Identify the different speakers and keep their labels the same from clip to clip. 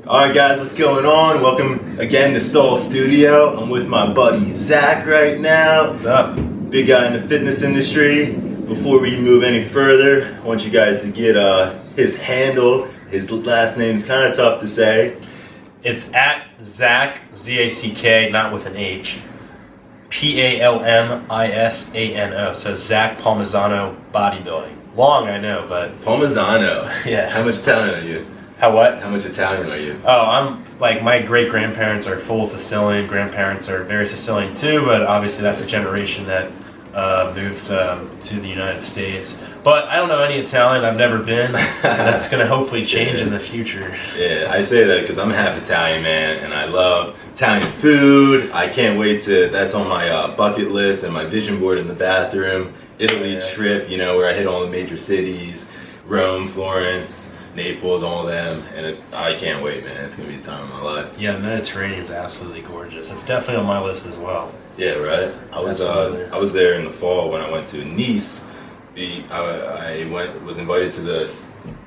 Speaker 1: Alright guys, what's going on? Welcome again to Stahl Studio. I'm with my buddy Zack right now.
Speaker 2: What's up?
Speaker 1: Big guy in the fitness industry. Before we move any further, I want you guys to get his handle. His last name's kind of tough to say.
Speaker 2: It's at Zack, Z-A-C-K, not with an H, P-A-L-M-I-S-A-N-O, so Zackpalmisanobodybuilding. Long, I know, but...
Speaker 1: Palmisano.
Speaker 2: Yeah.
Speaker 1: How much Italian are you?
Speaker 2: How what?
Speaker 1: How much Italian are you?
Speaker 2: Oh, I'm, like, my great-grandparents are full Sicilian, grandparents are very Sicilian too, but obviously that's a generation that moved to the United States. But I don't know any Italian, I've never been, and that's going to hopefully change in the future.
Speaker 1: Yeah, I say that because I'm half Italian, man, and I love Italian food. I can't wait to, that's on my bucket list and my vision board in the bathroom. Italy trip, you know, where I hit all the major cities, Rome, Florence, Naples, all of them, and I can't wait, man. It's gonna be a time of my life.
Speaker 2: Yeah, the Mediterranean's absolutely gorgeous. It's definitely on my list as well.
Speaker 1: Yeah, right. I was there in the fall when I went to Nice. I was invited to the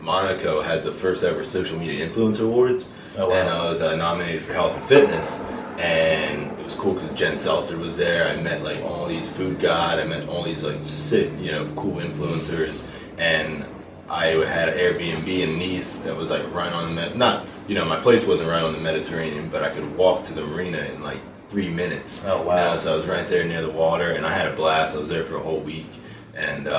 Speaker 1: Monaco had the first ever social media influencer awards, and I was nominated for health and fitness. And it was cool because Jen Selter was there. I met like all these food god. I met all these like sick, you know, cool influencers, and I had an Airbnb in Nice that was like right on the my place wasn't right on the Mediterranean, but I could walk to the marina in like 3 minutes.
Speaker 2: Oh wow!
Speaker 1: You know, so I was right there near the water, and I had a blast. I was there for a whole week, and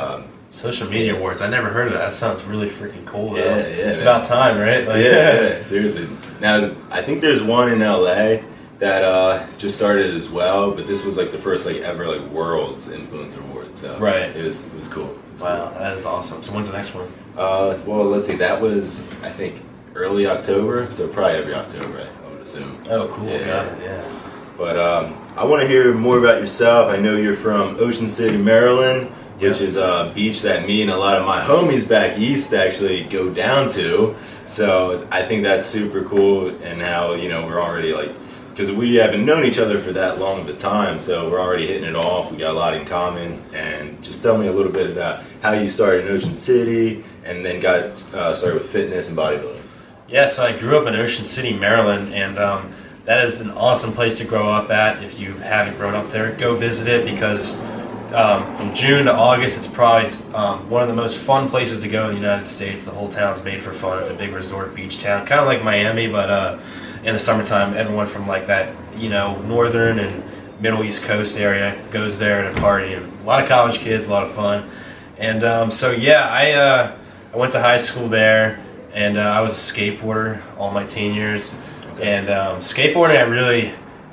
Speaker 2: social media awards. I never heard of that. That sounds really freaking cool. Though.
Speaker 1: Yeah,
Speaker 2: it's about time, right? Like,
Speaker 1: yeah, seriously. Now I think there's one in LA that just started as well, but this was like the first like ever like world's influencer award. So
Speaker 2: right,
Speaker 1: it was cool.
Speaker 2: Wow, that is awesome. So when's the next one?
Speaker 1: Well, let's see. That was I think early October, so probably every October, I would assume.
Speaker 2: Oh, cool.
Speaker 1: Yeah.
Speaker 2: Got it. Yeah.
Speaker 1: But I want to hear more about yourself. I know you're from Ocean City, Maryland, which is a beach that me and a lot of my homies back east actually go down to. So I think that's super cool, and how, you know, we're already like, because we haven't known each other for that long of a time, so we're already hitting it off. We got a lot in common. And just tell me a little bit about how you started in Ocean City and then got started with fitness and bodybuilding.
Speaker 2: Yeah, so I grew up in Ocean City, Maryland, and that is an awesome place to grow up at. If you haven't grown up there, go visit it, because from June to August, it's probably one of the most fun places to go in the United States. The whole town's made for fun. It's a big resort beach town, kind of like Miami, but in the summertime, everyone from like that, you know, northern and middle East Coast area goes there to party, and a lot of college kids, a lot of fun. And so yeah, I went to high school there, and I was a skateboarder all my teen years. And skateboarding,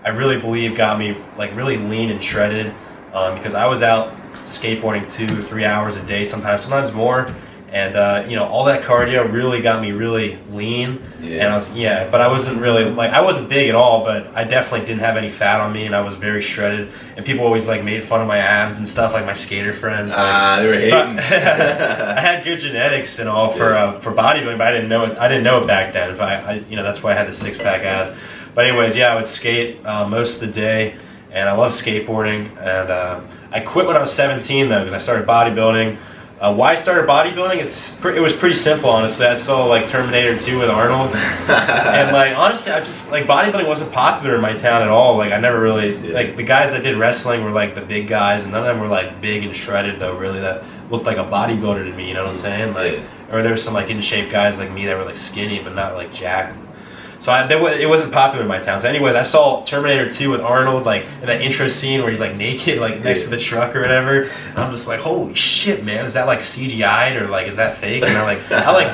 Speaker 2: I really believe got me like really lean and shredded, because I was out skateboarding 2 or 3 hours a day, sometimes more. And you know, all that cardio really got me really lean. Yeah. And but I wasn't really like, I wasn't big at all, but I definitely didn't have any fat on me, and I was very shredded. And people always like made fun of my abs and stuff, like my skater friends.
Speaker 1: They were hating. So
Speaker 2: I had good genetics and all for bodybuilding, but I didn't know it back then. But you know, that's why I had the 6-pack abs. But anyways, yeah, I would skate most of the day, and I love skateboarding. And I quit when I was 17 though, because I started bodybuilding. Why I started bodybuilding? It was pretty simple, honestly. I saw like Terminator 2 with Arnold, and like honestly, I just like bodybuilding wasn't popular in my town at all. Like I never really like the guys that did wrestling were like the big guys, and none of them were like big and shredded though. Really, that looked like a bodybuilder to me. You know what I'm saying? Like, or there were some like in shape guys like me that were like skinny but not like jacked. So it wasn't popular in my town. So anyways, I saw Terminator 2 with Arnold, like in that intro scene where he's like naked, like next to the truck or whatever. And I'm just like, holy shit, man, is that like CGI'd or like is that fake? And I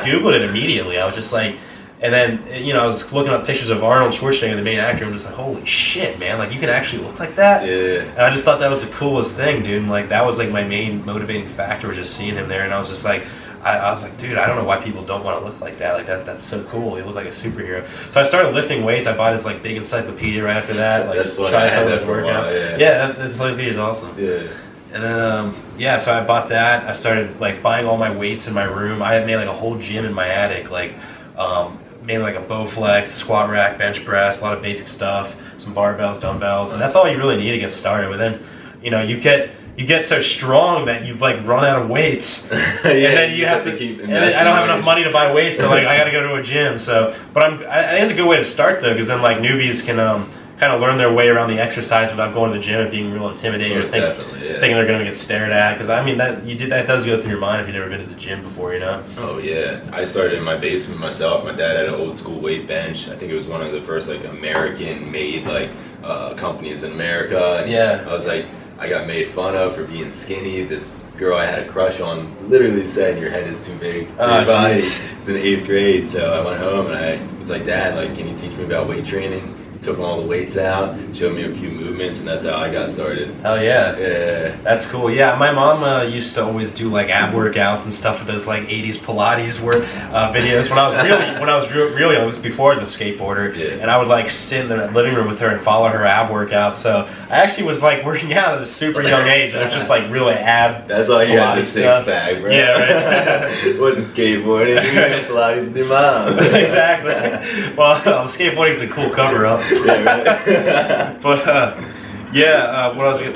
Speaker 2: Googled it immediately. I was just like, and then you know, I was looking up pictures of Arnold Schwarzenegger, the main actor. I'm just like, holy shit, man, like you can actually look like that.
Speaker 1: Yeah. And
Speaker 2: I just thought that was the coolest thing, dude. And like that was like my main motivating factor, was just seeing him there. And I was just like, I was like, dude, I don't know why people don't want to look like that. Like that's so cool. You look like a superhero. So I started lifting weights. I bought this like big encyclopedia right after that. Like trying some of those workouts. That encyclopedia is awesome.
Speaker 1: Yeah.
Speaker 2: And then so I bought that. I started like buying all my weights in my room. I had made like a whole gym in my attic. Like made like a Bowflex, a squat rack, bench press, a lot of basic stuff, some barbells, dumbbells, and that's all you really need to get started. But then, you know, you get you get so strong that you've like run out of weights,
Speaker 1: yeah,
Speaker 2: and then you have to
Speaker 1: keep.
Speaker 2: And I don't have enough money to buy weights, so like I got to go to a gym. So, but I think it's a good way to start though, because then like newbies can kind of learn their way around the exercise without going to the gym and being real intimidating or thinking they're going to get stared at. Because I mean that does go through your mind if you've never been to the gym before, you know.
Speaker 1: Oh yeah, I started in my basement myself. My dad had an old school weight bench. I think it was one of the first like American made like companies in America. And
Speaker 2: yeah,
Speaker 1: I was like, I got made fun of for being skinny. This girl I had a crush on literally said, "Your head is too big for your body." It was in 8th grade, so I went home and I was like, "Dad, like, can you teach me about weight training?" Took all the weights out, showed me a few movements, and that's how I got started.
Speaker 2: Hell yeah.
Speaker 1: Yeah.
Speaker 2: That's cool. Yeah, my mom used to always do like ab workouts and stuff with those like 80s Pilates videos when I was really young. This is before I was a skateboarder.
Speaker 1: Yeah.
Speaker 2: And I would like sit in the living room with her and follow her ab workouts. So I actually was like working out at a super young age. It was just like really ab.
Speaker 1: That's why you had the
Speaker 2: stuff.
Speaker 1: 6-pack, bro.
Speaker 2: Yeah, right.
Speaker 1: It wasn't skateboarding. You had Pilates with your mom.
Speaker 2: Exactly. Well, skateboarding's a cool cover up.
Speaker 1: Yeah, right.
Speaker 2: But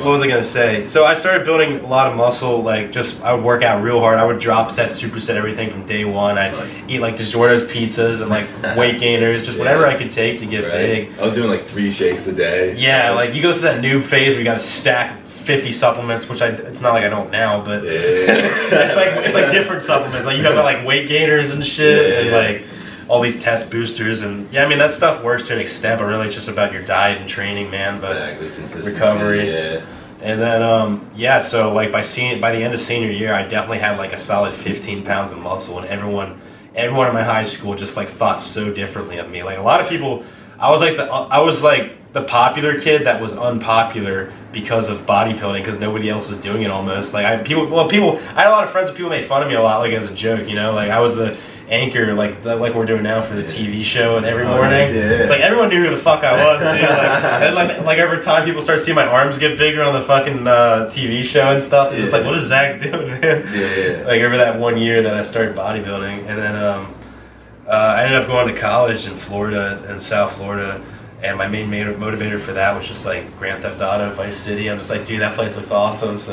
Speaker 2: what was I gonna say? So I started building a lot of muscle. Like I would work out real hard. I would drop set, superset everything from day one. I'd eat like DiGiorno's pizzas and like weight gainers, just whatever I could take to get big.
Speaker 1: I was doing like 3 shakes a day.
Speaker 2: Yeah, like you go through that noob phase where you got to stack 50 supplements, which it's not like I don't now, but it's like different supplements. Like you got like weight gainers and shit, and like all these test boosters, and yeah, I mean that stuff works to an extent, but really it's just about your diet and training, man. But
Speaker 1: exactly, consistency,
Speaker 2: recovery.
Speaker 1: Yeah.
Speaker 2: And then so like by the end of senior year, I definitely had like a solid 15 pounds of muscle, and everyone in my high school just like thought so differently of me. Like a lot of people, I was like the popular kid that was unpopular because of bodybuilding, because nobody else was doing it almost. Like I had a lot of friends, and people made fun of me a lot, like as a joke, you know. Like I was the anchor, like we're doing now for the TV show, and every morning it's like everyone knew who the fuck I was, dude. And like every time people start seeing my arms get bigger on the fucking TV show and stuff, it's just like, what is Zach doing, man? Like over that 1 year that I started bodybuilding, and then I ended up going to college in Florida, in South Florida. And my main motivator for that was just like Grand Theft Auto, Vice City. I'm just like, dude, that place looks awesome. So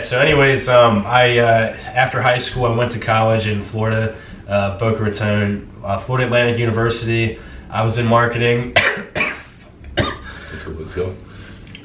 Speaker 2: So anyways, I after high school, I went to college in Florida, Boca Raton, Florida Atlantic University. I was in marketing.
Speaker 1: Let's go.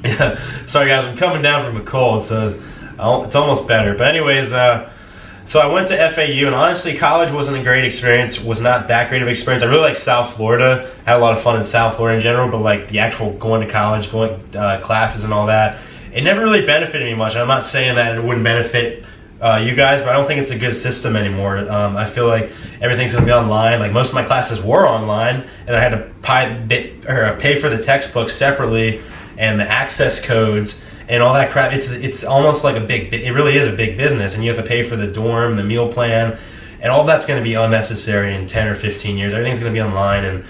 Speaker 2: Yeah, sorry guys, I'm coming down from a cold, so it's almost better. But anyways, so I went to FAU, and honestly, college wasn't a great experience, was not that great of an experience. I really like South Florida, had a lot of fun in South Florida in general, but like the actual going to college, going classes and all that, it never really benefited me much. I'm not saying that it wouldn't benefit you guys, but I don't think it's a good system anymore. I feel like everything's going to be online. Like most of my classes were online, and I had to pay for the textbooks separately and the access codes and all that crap. It's almost like it really is a big business, and you have to pay for the dorm, the meal plan, and all that's going to be unnecessary in 10 or 15 years. Everything's going to be online, and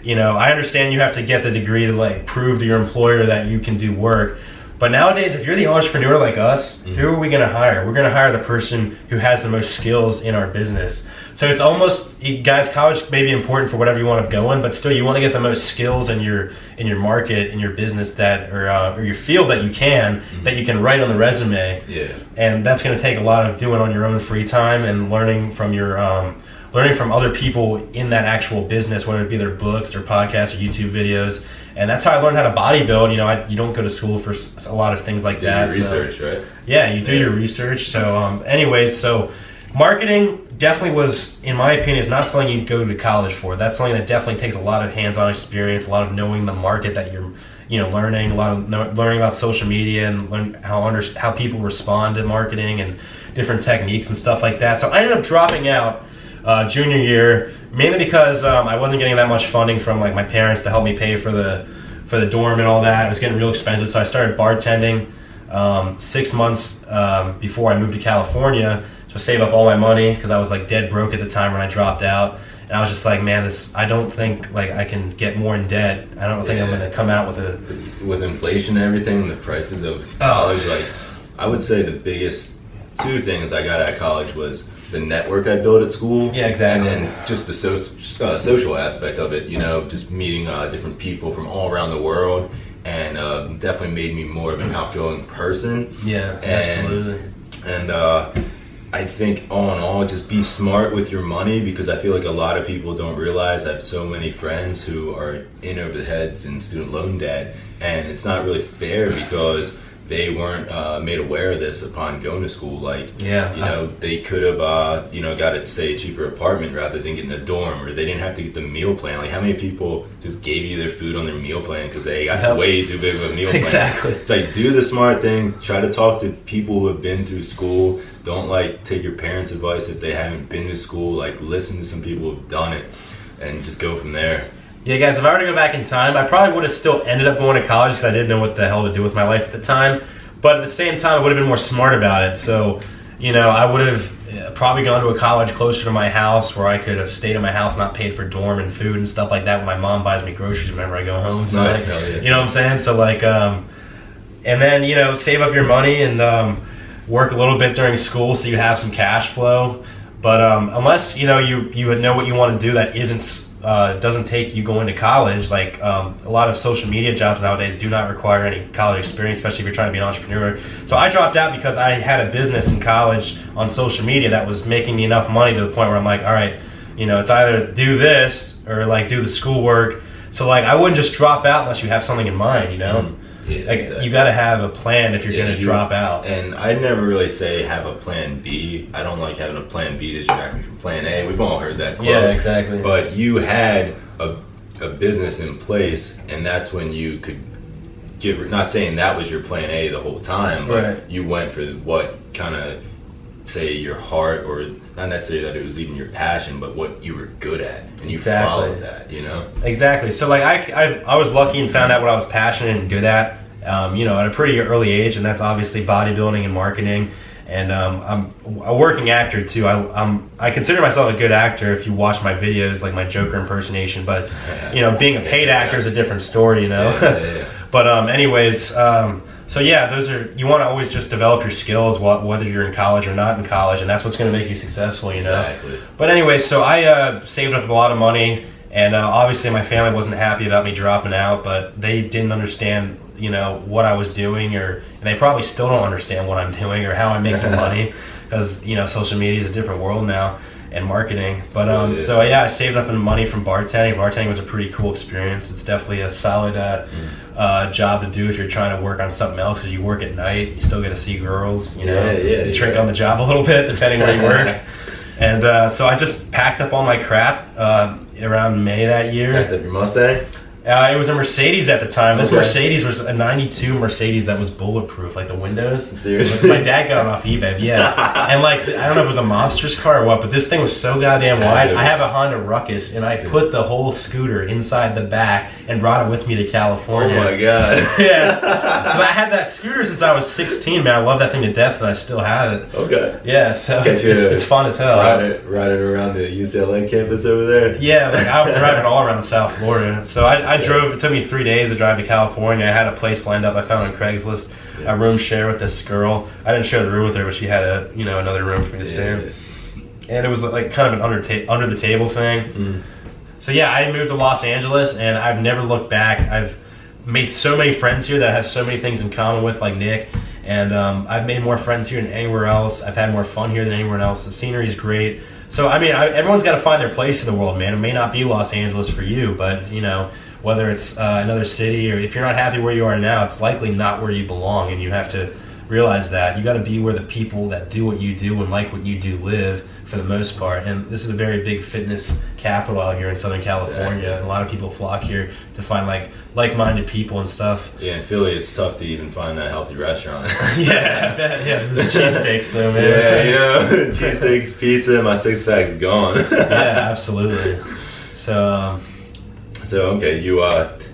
Speaker 2: you know, I understand you have to get the degree to like prove to your employer that you can do work. But nowadays, if you're the entrepreneur like us, who are we going to hire? We're going to hire the person who has the most skills in our business. So it's almost, guys, college may be important for whatever you want to go in, but still you want to get the most skills in your market, in your business that, or your field that you can write on the resume.
Speaker 1: Yeah.
Speaker 2: And that's going to take a lot of doing on your own free time and learning from learning from other people in that actual business, whether it be their books, their podcasts, or YouTube videos. And that's how I learned how to bodybuild. You know, you don't go to school for a lot of things like that.
Speaker 1: Do your research, right?
Speaker 2: Yeah, you do your research. So, anyways, marketing definitely was, in my opinion, is not something you go to college for. That's something that definitely takes a lot of hands-on experience, a lot of knowing the market that you're, learning, a lot of learning about social media and learn how people respond to marketing and different techniques and stuff like that. So I ended up dropping out junior year, mainly because I wasn't getting that much funding from like my parents to help me pay for the dorm and all that. It was getting real expensive, so I started bartending 6 months before I moved to California. So I saved up all my money because I was like dead broke at the time when I dropped out, and I was just like, man, I don't think like I can get more in debt. I don't think I'm going to come out with
Speaker 1: inflation and everything, the prices of college. Like, I would say the biggest 2 things I got out of college was the network I built at school.
Speaker 2: Yeah, exactly.
Speaker 1: And then just the social aspect of it, you know, just meeting different people from all around the world, and definitely made me more of an outgoing person.
Speaker 2: Yeah, absolutely.
Speaker 1: And I think all in all, just be smart with your money, because I feel like a lot of people don't realize I have so many friends who are in over the heads in student loan debt, and it's not really fair because they weren't made aware of this upon going to school. Like, you know, they could have, you know, got a, say, a cheaper apartment rather than getting a dorm, or they didn't have to get the meal plan. Like, how many people just gave you their food on their meal plan because they got way too big of a meal plan?
Speaker 2: Exactly.
Speaker 1: It's like, do the smart thing. Try to talk to people who have been through school. Don't, like, take your parents' advice if they haven't been to school. Like, listen to some people who've done it and just go from there.
Speaker 2: Yeah, guys, if I were to go back in time, I probably would have still ended up going to college because I didn't know what the hell to do with my life at the time. But at the same time, I would have been more smart about it. So, you know, I would have probably gone to a college closer to my house where I could have stayed in my house, not paid for dorm and food and stuff like that when my mom buys me groceries whenever I go home. So,
Speaker 1: nice.
Speaker 2: You know what I'm saying? So, like, and then, you know, save up your money and work a little bit during school so you have some cash flow. But unless, you know, you know what you want to do that doesn't take you going to college, like a lot of social media jobs nowadays do not require any college experience, especially if you're trying to be an entrepreneur. So I dropped out because I had a business in college on social media that was making me enough money to the point where I'm like, all right, you know, it's either do this or like do the schoolwork. So like I wouldn't just drop out unless you have something in mind, you know.
Speaker 1: Yeah,
Speaker 2: like
Speaker 1: exactly.
Speaker 2: You got to have a plan if you're going to drop out.
Speaker 1: And I'd never really say have a plan B. I don't like having a plan B to distract me from plan A. We've all heard that quote.
Speaker 2: Yeah, exactly.
Speaker 1: But you had a business in place, and that's when you could get, not saying that was your plan A the whole time, but you went for what kind of, say, your heart, or not necessarily that it was even your passion, but what you were good at, and you followed that, you know?
Speaker 2: Exactly. So like I was lucky and found out what I was passionate and good at, you know, at a pretty early age, and that's obviously bodybuilding and marketing. And I'm a working actor too. I consider myself a good actor if you watch my videos, like my Joker impersonation. But you know, being a paid actor is a different story, you know. But anyways, so yeah, those are, you want to always just develop your skills, whether you're in college or not in college, and that's what's going to make you successful, you know.
Speaker 1: Exactly.
Speaker 2: But anyways, so I saved up a lot of money, and obviously my family wasn't happy about me dropping out, but they didn't understand, you know, what I was doing, and they probably still don't understand what I'm doing or how I'm making money, because, you know, social media is a different world now, and marketing. But so yeah, I saved up money from bartending. Bartending was a pretty cool experience. It's definitely a solid job to do if you're trying to work on something else, because you work at night, you still get to see girls, you know, you drink on the job a little bit depending where you work. And so I just packed up all my crap around May that year.
Speaker 1: Packed up your Mustang?
Speaker 2: It was a Mercedes at the time. This Mercedes was a 92 Mercedes that was bulletproof, like the windows.
Speaker 1: Seriously?
Speaker 2: My dad got it off eBay, yeah. And like, I don't know if it was a mobster's car or what, but this thing was so goddamn wide. I have a Honda Ruckus, and I put the whole scooter inside the back and brought it with me to California.
Speaker 1: Oh my god.
Speaker 2: Yeah. Because I had that scooter since I was 16, man. I love that thing to death, and I still have it.
Speaker 1: Okay.
Speaker 2: Yeah, so it's fun as hell.
Speaker 1: Riding around the UCLA campus over there?
Speaker 2: Yeah, like I would drive it all around South Florida. So I drove, it took me 3 days to drive to California. I had a place lined up I found on Craigslist, a room share with this girl. I didn't share the room with her, but she had another room for me to stay in. And it was like kind of an under the table thing. So yeah, I moved to Los Angeles, and I've never looked back. I've made so many friends here that I have so many things in common with, like Nick. And I've made more friends here than anywhere else. I've had more fun here than anywhere else. The scenery's great. So I mean, everyone's got to find their place in the world, man. It may not be Los Angeles for you, but you know, whether it's another city, or if you're not happy where you are now, it's likely not where you belong, and you have to realize that. You got to be where the people that do what you do and like what you do live, for the most part. And this is a very big fitness capital out here in Southern California. Exactly. A lot of people flock here to find like-minded people and stuff.
Speaker 1: Yeah, in Philly, it's tough to even find a healthy restaurant.
Speaker 2: Yeah, I bet. Yeah, there's cheesesteaks though, man.
Speaker 1: Yeah, you know, cheesesteaks, pizza, my six-pack's gone.
Speaker 2: Yeah, absolutely. So
Speaker 1: okay, you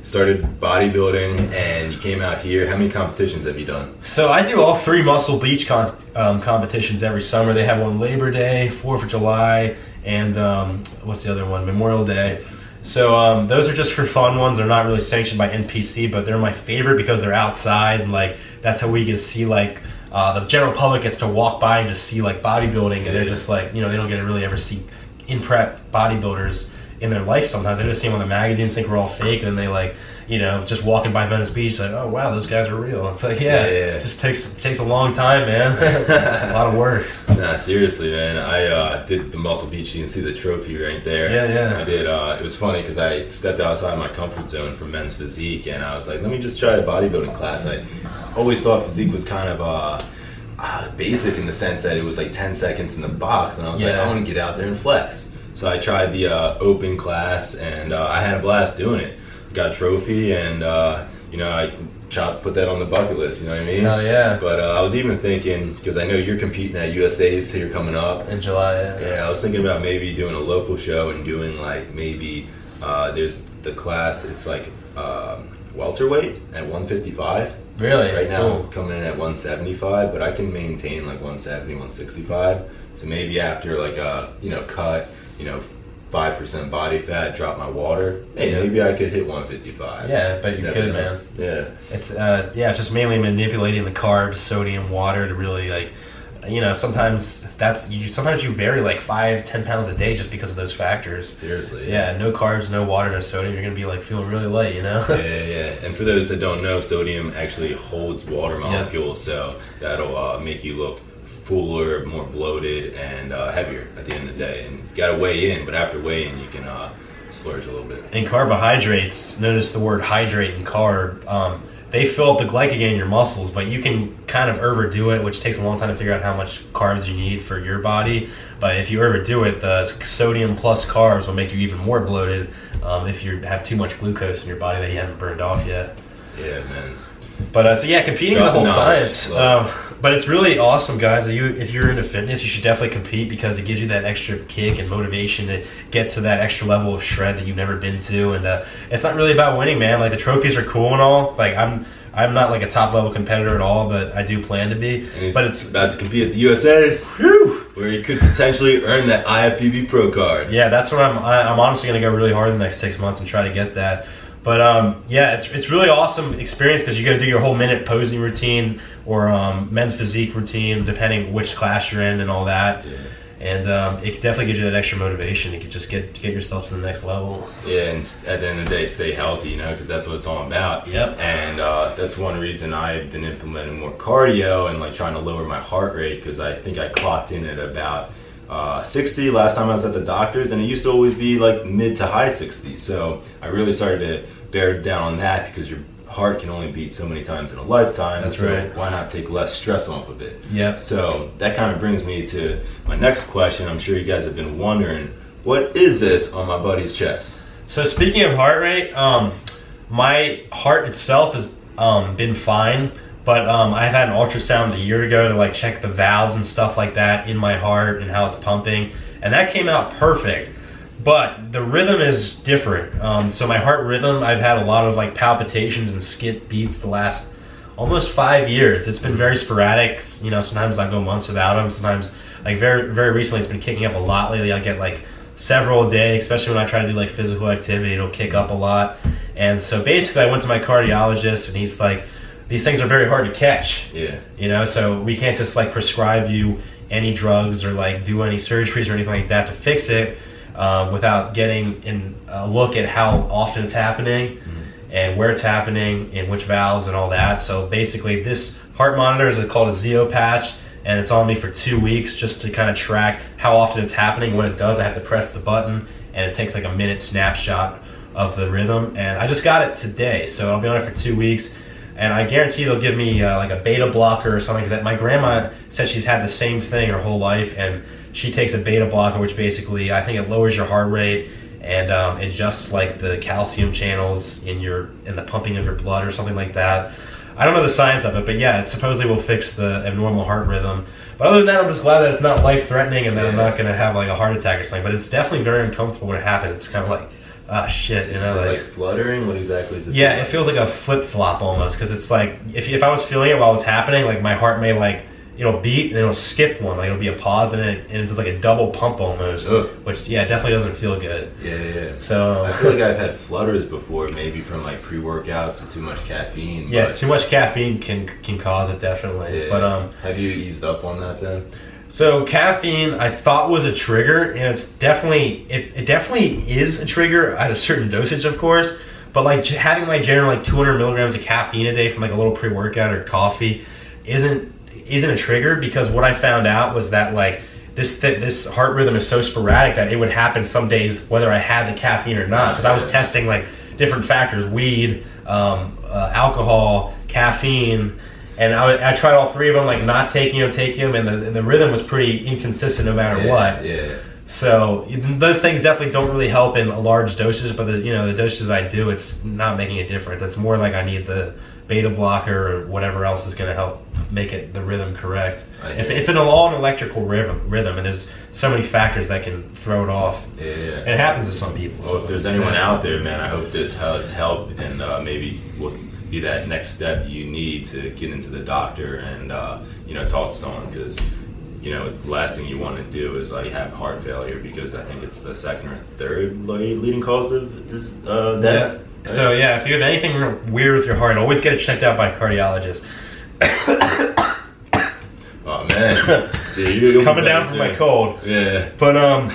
Speaker 1: started bodybuilding and you came out here. How many competitions have you done?
Speaker 2: So I do all 3 Muscle Beach competitions every summer. They have one Labor Day, 4th of July, and what's the other one? Memorial Day. So those are just for fun ones. They're not really sanctioned by NPC, but they're my favorite because they're outside, and like that's how we get to see like the general public gets to walk by and just see like bodybuilding, and they're just like, you know, they don't get to really ever see in prep bodybuilders in their life. Sometimes they just see them on the magazines, think we're all fake, and they like, you know, just walking by Venice Beach, like, oh wow, those guys are real. It's like, it just takes a long time, man. A lot of work.
Speaker 1: Nah, seriously, man. I did the Muscle Beach. You can see the trophy right there.
Speaker 2: Yeah.
Speaker 1: I did. It was funny because I stepped outside my comfort zone for men's physique, and I was like, let me just try a bodybuilding class. I always thought physique was kind of basic in the sense that it was like 10 seconds in the box, and I was like, I want to get out there and flex. So I tried the open class, and I had a blast doing it. Got a trophy, and you know, I put that on the bucket list, you know what I mean?
Speaker 2: Oh yeah.
Speaker 1: But I was even thinking, because I know you're competing at USA's here coming up
Speaker 2: in July.
Speaker 1: Yeah, I was thinking about maybe doing a local show and doing like maybe there's the class, it's like welterweight at 155.
Speaker 2: Really?
Speaker 1: Right now I'm coming in at 175, but I can maintain like 170, 165. So maybe after like a, you know, cut, you know, 5% body fat, drop my water. Hey, maybe I could hit 155.
Speaker 2: Yeah, I bet you could, man.
Speaker 1: Yeah.
Speaker 2: It's it's just mainly manipulating the carbs, sodium, water to really like, you know, sometimes you vary like 5-10 pounds a day just because of those factors.
Speaker 1: Seriously.
Speaker 2: Yeah, no carbs, no water, no sodium. You're gonna be like feeling really light, you know.
Speaker 1: Yeah. And for those that don't know, sodium actually holds water molecules, so that'll make you look fuller, more bloated, and heavier at the end of the day. And you gotta weigh in, but after weighing, you can splurge a little bit.
Speaker 2: And carbohydrates, notice the word hydrate and carb, they fill up the glycogen in your muscles, but you can kind of overdo it, which takes a long time to figure out how much carbs you need for your body. But if you overdo it, the sodium plus carbs will make you even more bloated if you have too much glucose in your body that you haven't burned off yet.
Speaker 1: Yeah, man.
Speaker 2: But so yeah, competing is a whole science. But it's really awesome, guys. If you're into fitness, you should definitely compete because it gives you that extra kick and motivation to get to that extra level of shred that you've never been to. And it's not really about winning, man. Like the trophies are cool and all. Like I'm not like a top level competitor at all, but I do plan to be.
Speaker 1: But it's about to compete at the USA's, where you could potentially earn that IFBB Pro card.
Speaker 2: Yeah, that's what I'm honestly going to go really hard in the next 6 months and try to get that. But yeah, it's really awesome experience because you got to do your whole minute posing routine or men's physique routine, depending which class you're in and all that. Yeah. And it definitely gives you that extra motivation. You can just get yourself to the next level. Yeah, and
Speaker 1: at the end of the day, stay healthy, you know, because that's what it's all about.
Speaker 2: Yep.
Speaker 1: And that's one reason I've been implementing more cardio and like trying to lower my heart rate, because I think I clocked in at about 60 last time I was at the doctor's, and it used to always be like mid to high 60s. So I really started to bear down on that because your heart can only beat so many times in a lifetime.
Speaker 2: That's
Speaker 1: so
Speaker 2: right.
Speaker 1: Why not take less stress off of it?
Speaker 2: Yeah.
Speaker 1: So that kind of brings me to my next question. I'm sure you guys have been wondering, what is this on my buddy's chest?
Speaker 2: So speaking of heart rate, my heart itself has been fine. But I've had an ultrasound a year ago to like check the valves and stuff like that in my heart and how it's pumping, and that came out perfect. But the rhythm is different. So my heart rhythm, I've had a lot of like palpitations and skip beats the last almost 5 years. It's been very sporadic. You know, sometimes I go months without them. Sometimes, like very recently, it's been kicking up a lot lately. I get like several a day, especially when I try to do like physical activity. It'll kick up a lot. And so basically, I went to my cardiologist, and he's like, these things are very hard to catch.
Speaker 1: Yeah.
Speaker 2: You know, so we can't just like prescribe you any drugs or like do any surgeries or anything like that to fix it without getting a look at how often it's happening and where it's happening and which valves and all that. So basically, this heart monitor is called a Zeo patch, and it's on me for 2 weeks just to kind of track how often it's happening. When it does, I have to press the button, and it takes like a minute snapshot of the rhythm. And I just got it today, so I'll be on it for 2 weeks. And I guarantee they'll give me like a beta blocker or something. Because my grandma said she's had the same thing her whole life, and she takes a beta blocker, which basically I think it lowers your heart rate and adjusts like the calcium channels in the pumping of your blood or something like that. I don't know the science of it, but yeah, it supposedly will fix the abnormal heart rhythm. But other than that, I'm just glad that it's not life-threatening and that I'm not going to have like a heart attack or something. But it's definitely very uncomfortable when it happens. It's kind of like, ah, shit, you know.
Speaker 1: Is it like fluttering? What exactly is it?
Speaker 2: Yeah, it feels like a flip-flop almost, because it's like, if I was feeling it while it was happening, like my heart may like it'll beat and it'll skip one, like it'll be a pause and it does like a double pump almost, which definitely doesn't feel good.
Speaker 1: Yeah.
Speaker 2: So
Speaker 1: I feel like I've had flutters before, maybe from like pre-workouts or too much caffeine.
Speaker 2: Yeah, too much caffeine can cause it definitely.
Speaker 1: Yeah.
Speaker 2: But
Speaker 1: have you eased up on that then?
Speaker 2: So caffeine, I thought was a trigger, and it's definitely it definitely is a trigger at a certain dosage, of course. But like having my general like 200 milligrams of caffeine a day from like a little pre-workout or coffee isn't a trigger, because what I found out was that like this heart rhythm is so sporadic that it would happen some days whether I had the caffeine or not, because I was testing like different factors: weed, alcohol, caffeine. And I tried all three of them, like not taking them, and the rhythm was pretty inconsistent no matter what.
Speaker 1: Yeah.
Speaker 2: So those things definitely don't really help in large doses, but the doses I do, it's not making a difference. It's more like I need the beta blocker or whatever else is going to help make the rhythm correct. It's all an electrical rhythm, and there's so many factors that can throw it off.
Speaker 1: Yeah.
Speaker 2: And it happens to some people.
Speaker 1: Well, if there's anyone out there, man, I hope this has helped, and maybe will be that next step you need to get into the doctor and talk to someone, because the last thing you want to do is like have heart failure, because I think it's the second or third leading cause of this death.
Speaker 2: Yeah. So yeah, if you have anything weird with your heart, always get it checked out by a cardiologist.
Speaker 1: Oh man, dude,
Speaker 2: coming down from my cold.
Speaker 1: Yeah.
Speaker 2: But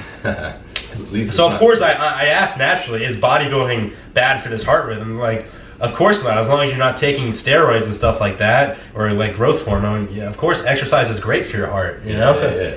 Speaker 1: so
Speaker 2: of course I asked naturally, is bodybuilding bad for this heart rhythm? Like, of course not, as long as you're not taking steroids and stuff like that, or like growth hormone. Yeah, of course exercise is great for your heart, Yeah.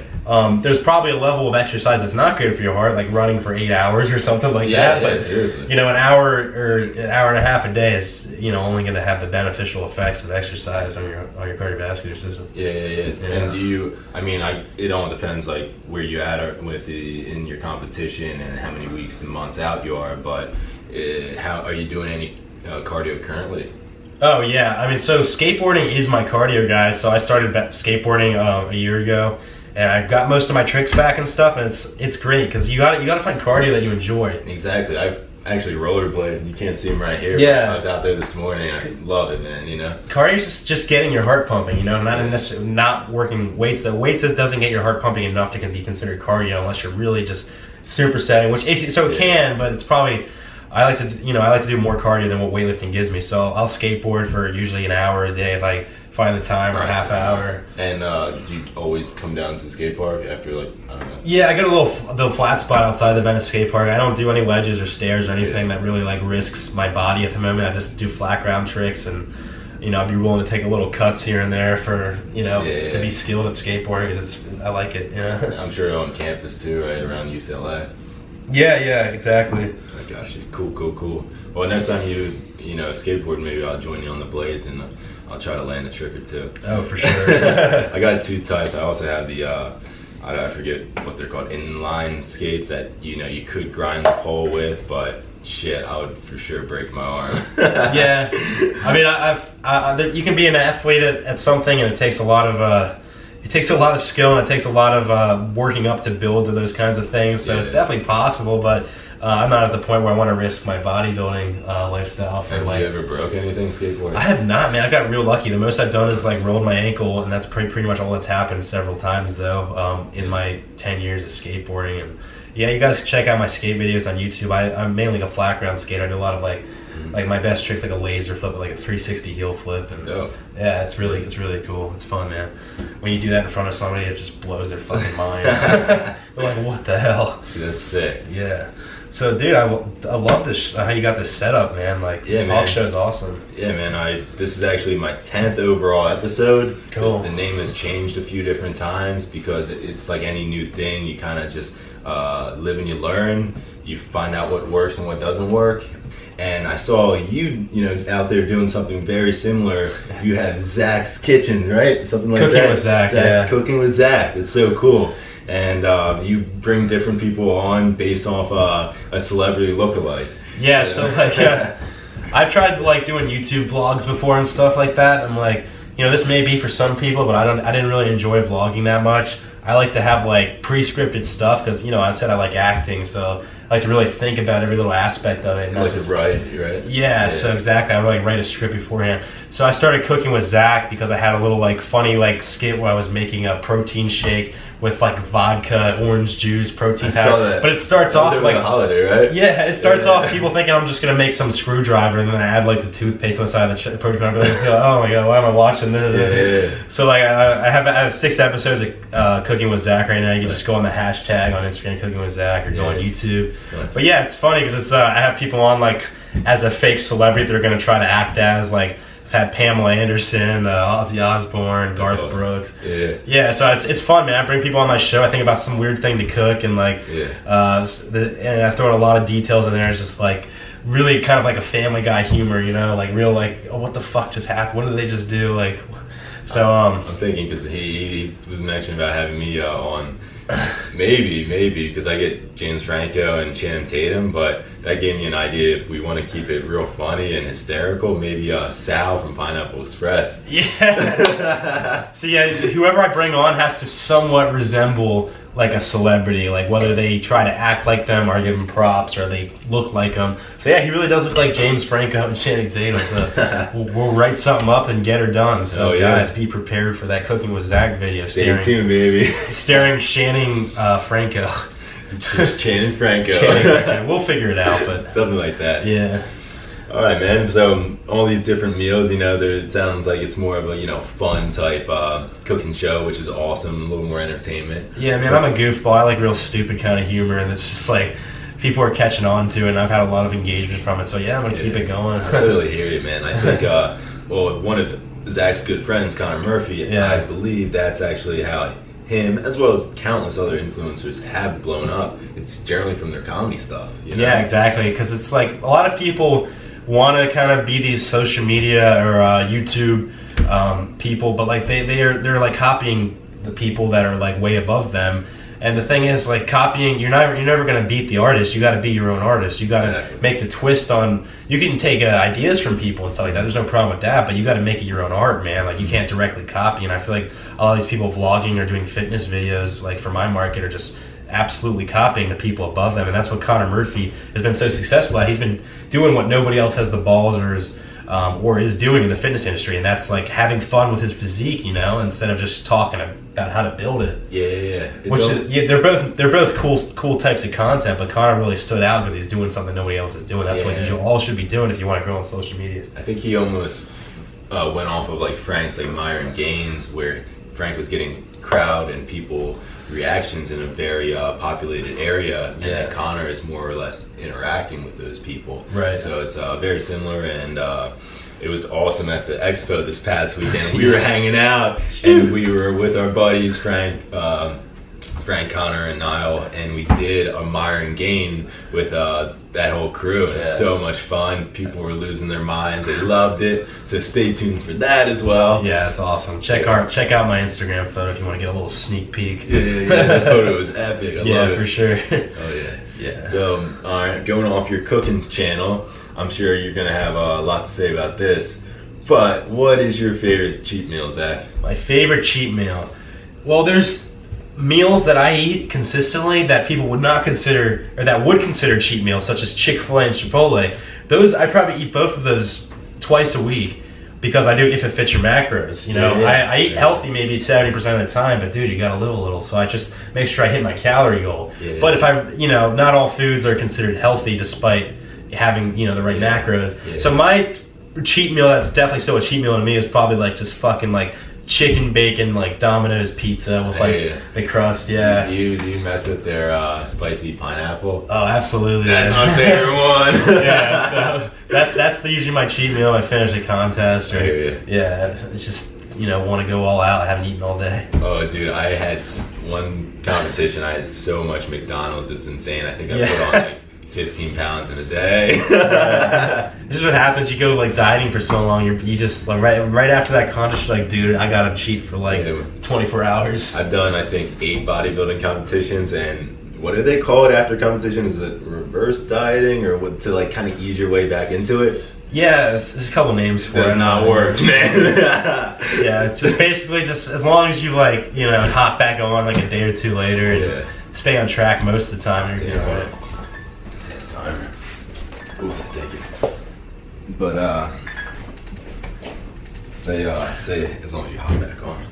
Speaker 2: There's probably a level of exercise that's not good for your heart, like running for 8 hours or something like that.
Speaker 1: Yeah, seriously.
Speaker 2: An hour or an hour and a half a day is only going to have the beneficial effects of exercise on your cardiovascular system.
Speaker 1: Yeah. And do you? I mean, it all depends like where you at in your competition and how many weeks and months out you are. But how are you doing any cardio currently?
Speaker 2: Oh yeah, I mean, so skateboarding is my cardio, guys. So I started skateboarding a year ago, and I got most of my tricks back and stuff, and it's great because you got to find cardio that you enjoy.
Speaker 1: Exactly. I've actually rollerbladed. You can't see them right here.
Speaker 2: Yeah.
Speaker 1: But I was out there this morning. I love it, man.
Speaker 2: Cardio is just getting your heart pumping. Not necessarily not working weights. The weights doesn't get your heart pumping enough to be considered cardio unless you're really just supersetting, which it can, but it's probably. I like to do more cardio than what weightlifting gives me. So I'll skateboard for usually an hour a day if I find the time, or a half hour.
Speaker 1: And do you always come down to the skate park after, like, I don't know?
Speaker 2: Yeah, I got a little flat spot outside the Venice skate park. I don't do any ledges or stairs or anything that really like risks my body at the moment. I just do flat ground tricks, and I'll be willing to take a little cuts here and there for to be skilled at skateboarding, because I like it.
Speaker 1: I'm sure on campus too, right around UCLA.
Speaker 2: Yeah, exactly.
Speaker 1: I got you. Cool. Well, next time you skateboard, maybe I'll join you on the blades, and I'll try to land a trick or two.
Speaker 2: Oh, for sure.
Speaker 1: I got 2 types. I also have the I forget what they're called, inline skates that you could grind the pole with, but shit, I would for sure break my arm.
Speaker 2: Yeah, I mean, you can be an athlete at something, and it takes a lot of skill, and it takes a lot of working up to build to those kinds of things. So it's definitely possible, but I'm not at the point where I want to risk my bodybuilding lifestyle.
Speaker 1: Have you ever broke anything skateboarding?
Speaker 2: I have not, man. I got real lucky. The most I've done is like rolled my ankle, and that's pretty much all that's happened several times though in my 10 years of skateboarding. And yeah, you guys can check out my skate videos on YouTube. I'm mainly a flat ground skater. I do a lot of like my best tricks, like a laser flip, like a 360 heel flip, and yeah, it's really cool. It's fun, man. When you do that in front of somebody, it just blows their fucking mind. They're like, "What the hell?"
Speaker 1: Dude, that's sick.
Speaker 2: Yeah. So, dude, I love this. How you got this set up, man. Like, the talk show's awesome.
Speaker 1: Yeah, man. This is actually my 10th overall episode.
Speaker 2: Cool.
Speaker 1: The name has changed a few different times because it's like any new thing. You kind of just live and you learn. You find out what works and what doesn't work. And I saw you out there doing something very similar. You have Zack's Kitchen, right? Something like
Speaker 2: Cooking
Speaker 1: that.
Speaker 2: with Zack, yeah.
Speaker 1: Cooking with Zack. It's so cool. And you bring different people on based off a celebrity lookalike.
Speaker 2: Yeah, so like, I've tried like doing YouTube vlogs before and stuff like that. I'm like, this may be for some people, but I didn't really enjoy vlogging that much. I like to have like pre-scripted stuff because I said I like acting, so like to really think about every little aspect of it. And
Speaker 1: like to write, right?
Speaker 2: Yeah, so exactly. I would like write a script beforehand. So I started cooking with Zack because I had a little like funny like skit where I was making a protein shake with like vodka, orange juice, protein powder. But it starts off like
Speaker 1: a holiday, right?
Speaker 2: Yeah, it starts off people thinking I'm just gonna make some screwdriver, and then I add like the toothpaste on the side of the protein powder. Like, oh my god, why am I watching this? So like I have 6 episodes of cooking with Zack right now. You can just go on the hashtag on Instagram, cooking with Zack, or go on YouTube. But yeah, it's funny because it's I have people on like as a fake celebrity they're gonna try to act as. Like I've had Pamela Anderson, Ozzy Osbourne, Garth Brooks. Yeah, so it's fun, man. I bring people on my show. I think about some weird thing to cook, and like and I throw in a lot of details in there. It's just like really kind of like a Family Guy humor, you know, like real like, oh, what the fuck just happened? What did they just do? Like, so I'm
Speaker 1: thinking because he was mentioning about having me on. Maybe because I get James Franco and Channing Tatum, but that gave me an idea. If we want to keep it real funny and hysterical, maybe Sal from Pineapple Express.
Speaker 2: Yeah. So yeah, whoever I bring on has to somewhat resemble like a celebrity, like whether they try to act like them or give them props or they look like them. So yeah, he really does look like James Franco and Channing Tatum. So we'll write something up and get her done. So guys, be prepared for that Cooking with Zack video.
Speaker 1: Stay tuned, baby.
Speaker 2: Staring Channing Franco.
Speaker 1: Channing Franco.
Speaker 2: We'll figure it out, but
Speaker 1: something like that.
Speaker 2: Yeah.
Speaker 1: All right, man. So all these different meals, you know, it sounds like it's more of a fun type cooking show, which is awesome. A little more entertainment.
Speaker 2: Yeah, man. I'm a goofball. I like real stupid kind of humor, and it's just like people are catching on to it, and I've had a lot of engagement from it. So yeah, I'm gonna keep it going.
Speaker 1: I totally hear you, man. I think well, one of Zack's good friends, Connor Murphy, I believe that's actually how him, as well as countless other influencers, have blown up. It's generally from their comedy stuff. You know?
Speaker 2: Yeah, exactly. Because it's like a lot of people want to kind of be these social media or YouTube people, but like they're like copying the people that are like way above them. And the thing is, like, copying, you're never gonna beat the artist. You got to be your own artist. You got to make the twist on. You can take ideas from people and stuff like that. There's no problem with that, but you got to make it your own art, man. Like, you can't directly copy. And I feel like a lot of these people vlogging or doing fitness videos, like for my market, are just absolutely copying the people above them. And that's what Connor Murphy has been so successful at. He's been doing what nobody else has the balls or is doing in the fitness industry, and that's like having fun with his physique, you know, instead of just talking about how to build it. They're both cool types of content, but Connor really stood out because he's doing something nobody else is doing. That's what you all should be doing if you want to grow on social media.
Speaker 1: I think he almost went off of like Frank's like Myron Gaines, where Frank was getting crowd and people reactions in a very populated area, and then Connor is more or less interacting with those people.
Speaker 2: Right.
Speaker 1: So it's very similar, and it was awesome at the expo this past weekend. We were hanging out, and we were with our buddies Frank, Connor, and Niall, and we did a Myron Gain with that whole crew, and it was so much fun. People were losing their minds. They loved it. So stay tuned for that as well.
Speaker 2: Yeah, that's awesome. Check out my Instagram photo if you want to get a little sneak peek.
Speaker 1: That photo was epic. I love it.
Speaker 2: For sure.
Speaker 1: Oh yeah. So, all right, going off your cooking channel, I'm sure you're gonna have a lot to say about this. But what is your favorite cheat meal, Zack?
Speaker 2: My favorite cheat meal. Well, there's meals that I eat consistently that people would not consider, or that would consider cheat meals, such as Chick-fil-A and Chipotle. Those, I probably eat both of those twice a week because I do, if it fits your macros. You know, I eat healthy maybe 70% of the time, but dude, you gotta live a little. So I just make sure I hit my calorie goal. But if not all foods are considered healthy despite having, the right macros. So my cheat meal that's definitely still a cheat meal to me is probably like just fucking like chicken bacon like Domino's pizza with the crust.
Speaker 1: Do you mess with their spicy pineapple?
Speaker 2: Oh, absolutely.
Speaker 1: That's my favorite one.
Speaker 2: So that's usually my cheat meal. I finish a contest or it's just want to go all out. I haven't eaten all day.
Speaker 1: Oh, dude, I had one competition. I had so much McDonald's, it was insane. I think I put on like 15 pounds in a day.
Speaker 2: This is what happens. You go like dieting for so long. You just like, right after that contest, you're like, dude, I gotta cheat for like 24 hours.
Speaker 1: I've done I think 8 bodybuilding competitions, and what do they call it after competition? Is it reverse dieting or what, to like kind of ease your way back into it?
Speaker 2: Yeah, there's a couple names for it.
Speaker 1: Does not work, man.
Speaker 2: Yeah, just basically just as long as you like hop back on like a day or two later and stay on track most of the time, you're good with it.
Speaker 1: What was I thinking? But say as long as you hop back on.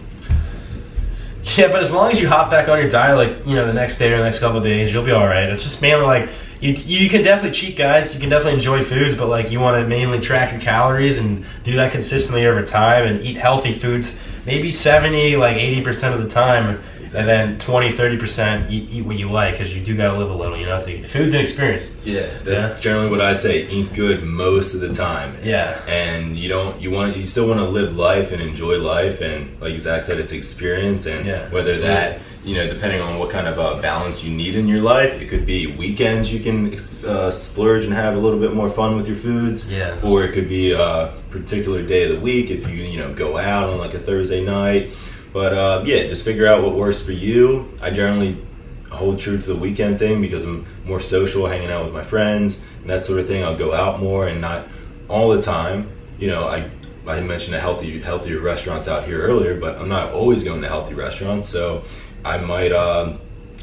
Speaker 2: Yeah, but as long as you hop back on your diet, like, you know, the next day or the next couple of days, you'll be all right. It's just mainly like, you can definitely cheat, guys. You can definitely enjoy foods, but like, you want to mainly track your calories and do that consistently over time and eat healthy foods, maybe 70, like 80% of the time. And then 20-30% eat what you like, because you do gotta live a little, you know. Food's an experience.
Speaker 1: Yeah, that's generally what I say. Eat good most of the time.
Speaker 2: Yeah.
Speaker 1: And you still want to live life and enjoy life, and like Zach said, it's experience. And whether that, you know, depending on what kind of balance you need in your life, it could be weekends you can splurge and have a little bit more fun with your foods.
Speaker 2: Yeah.
Speaker 1: Or it could be a particular day of the week if you go out on like a Thursday night. But yeah, just figure out what works for you. I generally hold true to the weekend thing because I'm more social, hanging out with my friends and that sort of thing. I'll go out more and not all the time. You know, I mentioned the healthier restaurants out here earlier, but I'm not always going to healthy restaurants. So I might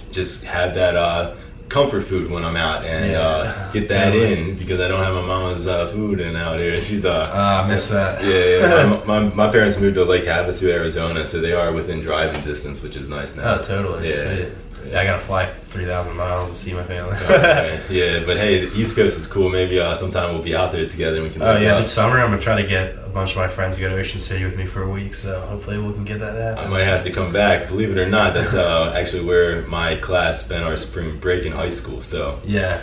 Speaker 1: just have that comfort food when I'm out and get that in, because I don't have my mama's food in out here. She's
Speaker 2: I miss that.
Speaker 1: Yeah. my parents moved to Lake Havasu, Arizona, so they are within driving distance, which is nice now.
Speaker 2: Oh, totally. Yeah. I gotta fly 3,000 miles to see my family.
Speaker 1: Okay. Yeah, but hey, the East Coast is cool. Maybe sometime we'll be out there together and we can.
Speaker 2: Oh yeah, this summer I'm gonna try to get a bunch of my friends to go to Ocean City with me for a week. So hopefully we can get that happen.
Speaker 1: I might have to come back. Believe it or not, that's actually where my class spent our spring break in high school. So
Speaker 2: yeah,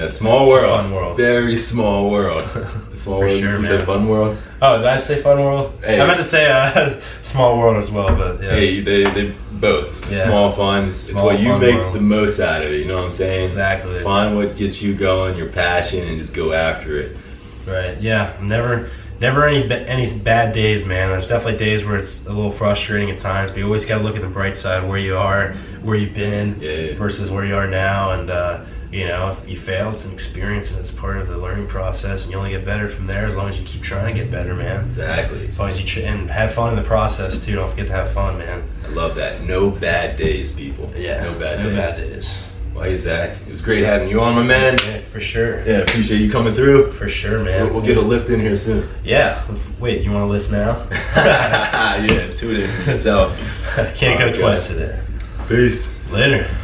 Speaker 1: small world.
Speaker 2: A fun world.
Speaker 1: Very small world. Small world.
Speaker 2: Sure,
Speaker 1: you said fun world.
Speaker 2: Oh, did I say fun world? Hey. I meant to say small world as well, but yeah.
Speaker 1: Hey, they both. Small fun. It's what you make the most out of it. You know what I'm saying?
Speaker 2: Exactly.
Speaker 1: Find what gets you going, your passion, and just go after it.
Speaker 2: Right. Yeah. Never any bad days, man. There's definitely days where it's a little frustrating at times, but you always got to look at the bright side, where you are, where you've been, versus where you are now. And you know, if you fail, it's an experience and it's part of the learning process, and you only get better from there as long as you keep trying to get better, man.
Speaker 1: Exactly.
Speaker 2: As long as you and have fun in the process too. Don't forget to have fun, man.
Speaker 1: I love that. No bad days, people.
Speaker 2: Yeah.
Speaker 1: No bad
Speaker 2: days.
Speaker 1: Well, hey, Zach, it was great having you on, my man.
Speaker 2: Yeah, for sure.
Speaker 1: Yeah, appreciate you coming through.
Speaker 2: For sure, man.
Speaker 1: We'll get a lift in here soon.
Speaker 2: Yeah. Wait, you want to lift now?
Speaker 1: Yeah, tune in for yourself.
Speaker 2: Can't go twice today.
Speaker 1: Peace.
Speaker 2: Later.